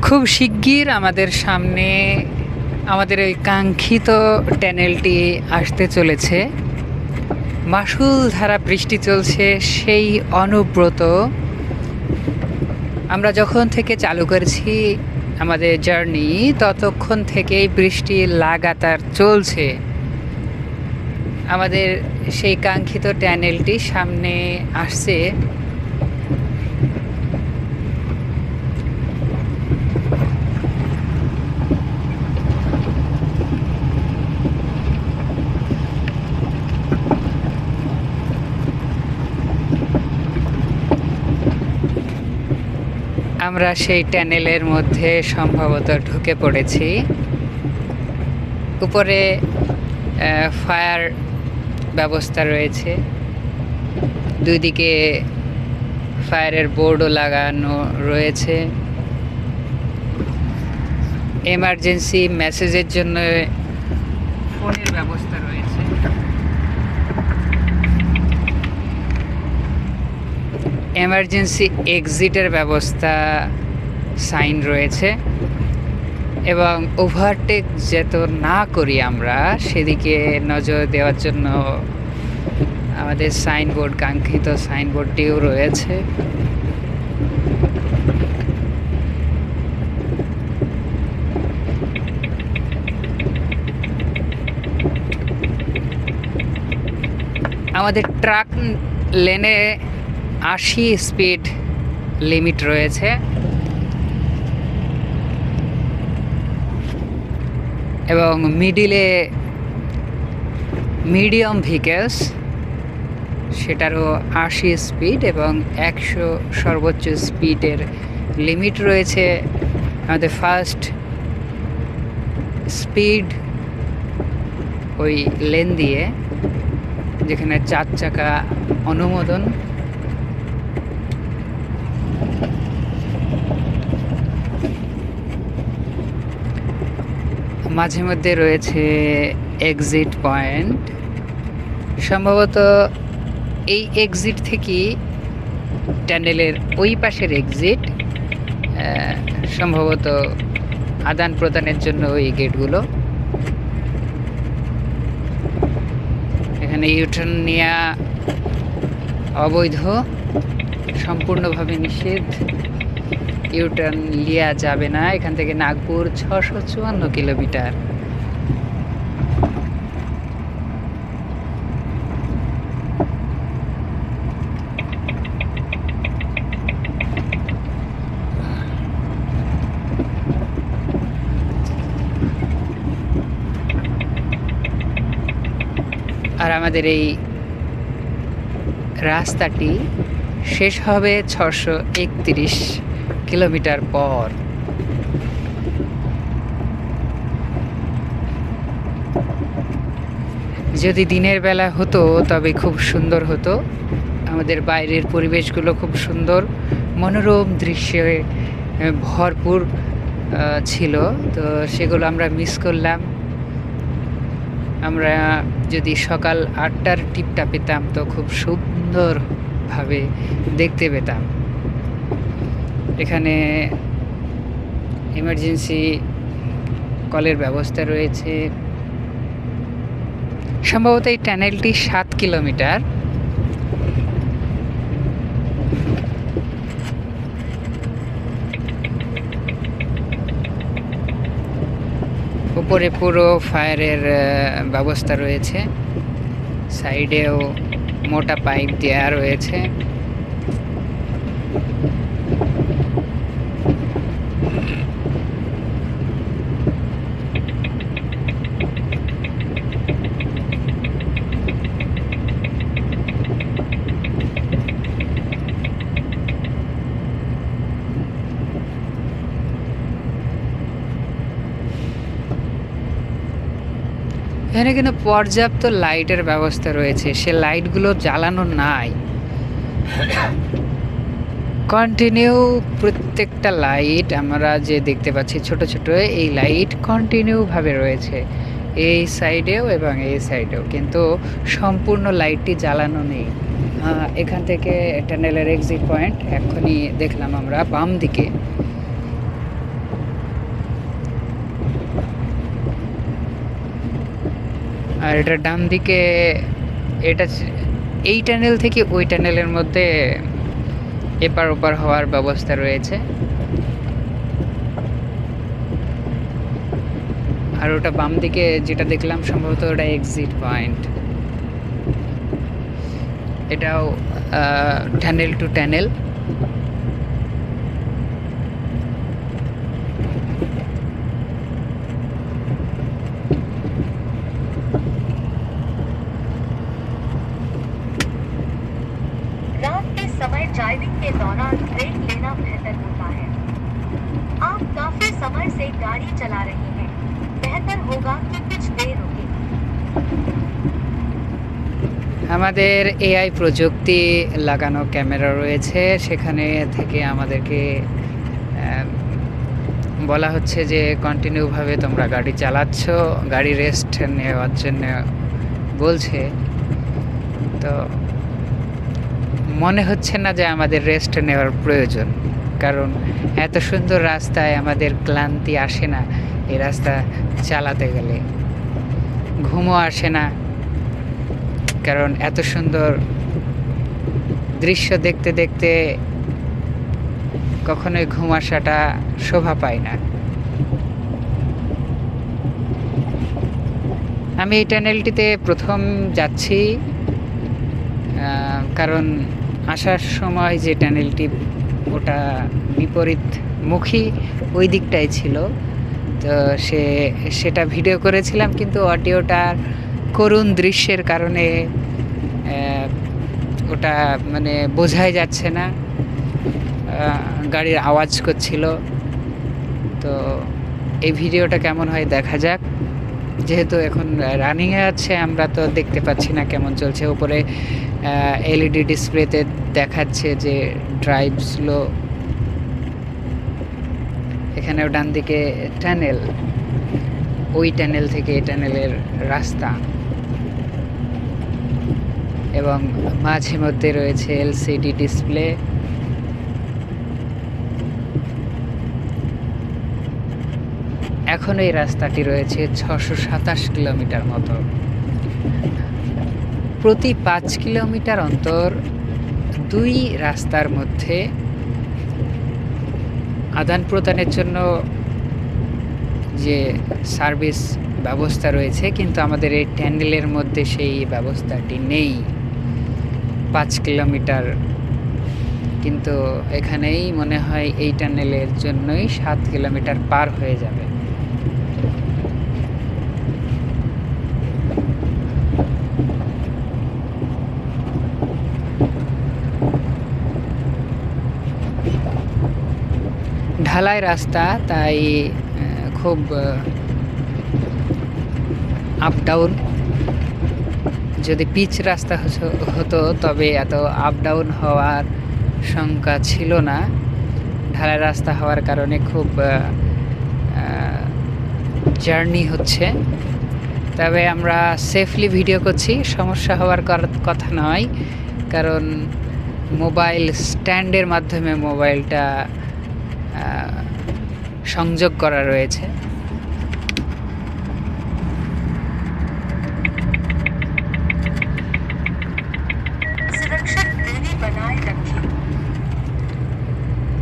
খুব শিগগির আমাদের সামনে আমাদের ওই কাঙ্ক্ষিত টানেলটি আসতে চলেছে। মাসুলধারা বৃষ্টি চলছে সেই অনুব্রত। আমরা যখন থেকে চালু করেছি আমাদের জার্নি ততক্ষণ থেকেই বৃষ্টি লাগাতার চলছে। আমাদের সেই কাঙ্ক্ষিত টানেলটি সামনে আসছে। আমরা সেই টানেলের মধ্যে সম্ভবত ঢুকে পড়েছি। উপরে ফায়ার ব্যবস্থা রয়েছে, দুই দিকে ফায়ারের বোর্ডও লাগানো রয়েছে। এমার্জেন্সি মেসেজের জন্য ফোনের ব্যবস্থা রয়েছে। এমার্জেন্সি এক্সিটের ব্যবস্থা সাইন রয়েছে এবং ওভারটেক যেত না করি আমরা সেদিকে নজর দেওয়ার জন্য আমাদের সাইনবোর্ড, কাঙ্ক্ষিত সাইনবোর্ডটিও রয়েছে। আমাদের ট্রাক লেনে 80 স্পিড লিমিট রয়েছে এবং মিডিলে মিডিয়াম ভেহিকেলস সেটারও 80 স্পিড এবং 100 সর্বোচ্চ স্পিডের লিমিট রয়েছে। আমাদের ফার্স্ট স্পিড ওই লেন দিয়ে, যেখানে 4 চাকা অনুমোদন। মাঝে মধ্যে রয়েছে এক্সিট পয়েন্ট। সম্ভবত এই এক্সিট থেকেই টানেলের ওই পাশের এক্সিট, সম্ভবত আদান প্রদানের জন্য ওই গেটগুলো। এখানে ইউটার্ন নেওয়া অবৈধ, সম্পূর্ণভাবে নিষেধ। ইউটার্ন লিয়া যাবে না। এখান থেকে নাগপুর 654 কিলোমিটার। আর আমাদের এই রাস্তাটি শেষ হবে 631 কিলোমিটার পর। যদি দিনের বেলা হতো তবে খুব সুন্দর হতো। আমাদের বাইরের পরিবেশগুলো খুব সুন্দর, মনোরম দৃশ্যে ভরপুর ছিল, তো সেগুলো আমরা মিস করলাম। আমরা যদি সকাল 8টার টিপটা পেতাম তো খুব সুন্দরভাবে দেখতে পেতাম। এখানে এমার্জেন্সি কলের ব্যবস্থা রয়েছে। সম্ভবত এই টানেলটি 7 কিলোমিটার। উপরে পুরো ফায়ারের ব্যবস্থা রয়েছে, সাইডেও মোটা পাইপ দেওয়া রয়েছে। এখানে কিন্তু পর্যাপ্ত লাইটের ব্যবস্থা রয়েছে, সে লাইটগুলো জ্বালানো নাই। কন্টিনিউ প্রত্যেকটা লাইট আমরা যে দেখতে পাচ্ছি ছোট ছোট, এই লাইট কন্টিনিউভাবে রয়েছে এই সাইডেও এবং এই সাইডেও, কিন্তু সম্পূর্ণ লাইটটি জ্বালানো নেই। এখান থেকে টানেলের এক্সিট পয়েন্ট এক্ষুনি দেখলাম আমরা বাম দিকে। আর এটা ডান দিকে, এটা এই টানেল থেকে ওই টানেলের মধ্যে এপার ওপার হওয়ার ব্যবস্থা রয়েছে। আর ওটা বাম দিকে যেটা দেখলাম সম্ভবত ওটা এক্সিট পয়েন্ট। এটাও টানেল টু টানেল। रात के समय ड्राइविंग के दौरान ब्रेक लेना बेहतर होता है। आप काफी समय से गाड़ी चला रहे हैं, बेहतर होगा कि कुछ देर रुकें। আমাদের এআই প্রযুক্তি লাগানো ক্যামেরা রয়েছে, সেখানে থেকে আমাদেরকে বলা হচ্ছে যে কন্টিনিউভাবে তোমরা গাড়ি চালাচ্ছ, গাড়ি রেস্ট নেওয়ার জন্য বলছে। তো মনে হচ্ছে না যে আমাদের রেস্ট নেওয়ার প্রয়োজন, কারণ এত সুন্দর রাস্তায় আমাদের ক্লান্তি আসে না। এই রাস্তা চালাতে গেলে ঘুমও আসে না, কারণ এত সুন্দর দৃশ্য দেখতে দেখতে কখনোই ঘুম আসাটা শোভা পায় না। আমি এই টানেলটিতে প্রথম যাচ্ছি, কারণ আসার সময় যে টানেলটি ওটা বিপরীতমুখী ওই দিকটাই ছিল। তো সেটা ভিডিও করেছিলাম, কিন্তু অডিওটার করুণ দৃশ্যের কারণে ওটা মানে বোঝাই যাচ্ছে না, গাড়ির আওয়াজ করছিল। তো এই ভিডিওটা কেমন হয় দেখা যাক। যেহেতু এখন রানিংয়ে আছে, আমরা তো দেখতে পাচ্ছি না কেমন চলছে। উপরে এলইডি ডিসপ্লেতে দেখাচ্ছে যে ড্রাইভ স্লো। এখানেও ডান দিকে টানেল, ওই টানেল থেকে এই টানেলের রাস্তা, এবং মাঝে মধ্যে রয়েছে এলসিডি ডিসপ্লে। এখন এই রাস্তাটি রয়েছে 627 কিলোমিটার মতো। প্রতি 5 কিলোমিটার অন্তর দুই রাস্তার মধ্যে আদান প্রদানের জন্য যে সার্ভিস ব্যবস্থা রয়েছে, কিন্তু আমাদের এই টানেলের মধ্যে সেই ব্যবস্থাটি নেই। 5 কিলোমিটার, কিন্তু এখানেই মনে হয় এই টানেলের জন্যই 7 কিলোমিটার পার হয়ে যাবে। ঢালাই রাস্তা, তাই খুব আপ ডাউন। যদি পিচ রাস্তা হতো তবে এত আপ ডাউন হওয়ার শঙ্কা ছিল না। ঢালাই রাস্তা হওয়ার কারণে খুব জার্নি হচ্ছে। তবে আমরা সেফলি ভিডিও করছি, সমস্যা হওয়ার কথা নয়, কারণ মোবাইল স্ট্যান্ডের মাধ্যমে মোবাইলটা সংযোগ করা রয়েছে।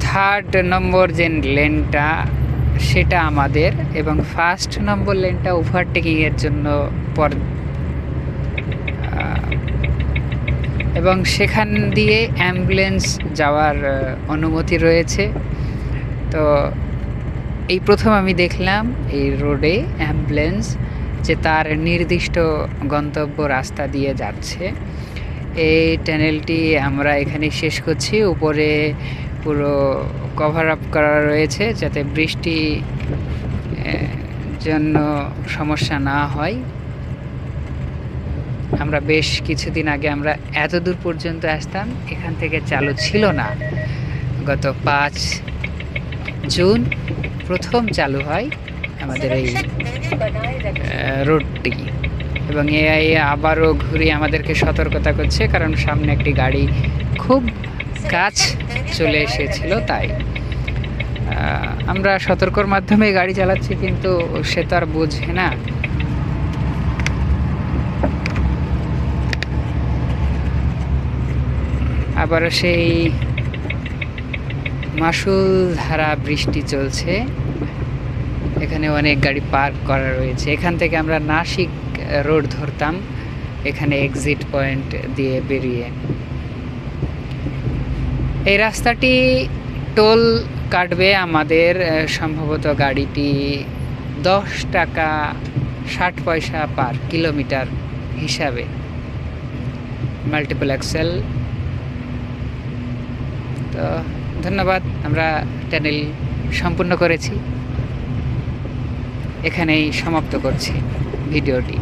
থার্ড নম্বর যে লেনটা সেটা আমাদের, এবং ফার্স্ট নম্বর লেনটা ওভারটেকিংয়ের জন্য এবং সেখান দিয়ে অ্যাম্বুলেন্স যাওয়ার অনুমতি রয়েছে। তো এই প্রথম আমি দেখলাম এই রোডে অ্যাম্বুলেন্স, যে তার নির্দিষ্ট গন্তব্য রাস্তা দিয়ে যাচ্ছে। এই টানেলটি আমরা এখানে শেষ করছি। উপরে পুরো কভার আপ করা রয়েছে যাতে বৃষ্টি জন্য সমস্যা না হয়। আমরা বেশ কিছুদিন আগে আমরা এত দূর পর্যন্ত আসতাম, এখান থেকে চালু ছিল না। গত 5 জুন প্রথম চালু হয় আমাদের এই রোডটি, এবং এআই আবারও ঘুরিয়ে আমাদেরকে সতর্কতা করছে, কারণ সামনে একটি গাড়ি খুব কাছ চলে এসেছিল। তাই আমরা সতর্কর মাধ্যমে গাড়ি চালাচ্ছি, কিন্তু সে তো আর বোঝে না। আবারও সেই মাসুলধারা বৃষ্টি চলছে। এখানে অনেক গাড়ি পার্ক করা রয়েছে। এখান থেকে আমরা নাসিক রোড ধরতাম, এখানে এক্সিট পয়েন্ট দিয়ে বেরিয়ে। এই রাস্তাটি টোল কাটবে আমাদের, সম্ভবত গাড়িটি 10 টাকা 60 পয়সা পার কিলোমিটার হিসাবে। Multiple excel. তো ধন্যবাদ, আমরা টানেল সম্পূর্ণ করেছি। এখানেই সমাপ্ত করছি ভিডিওটি।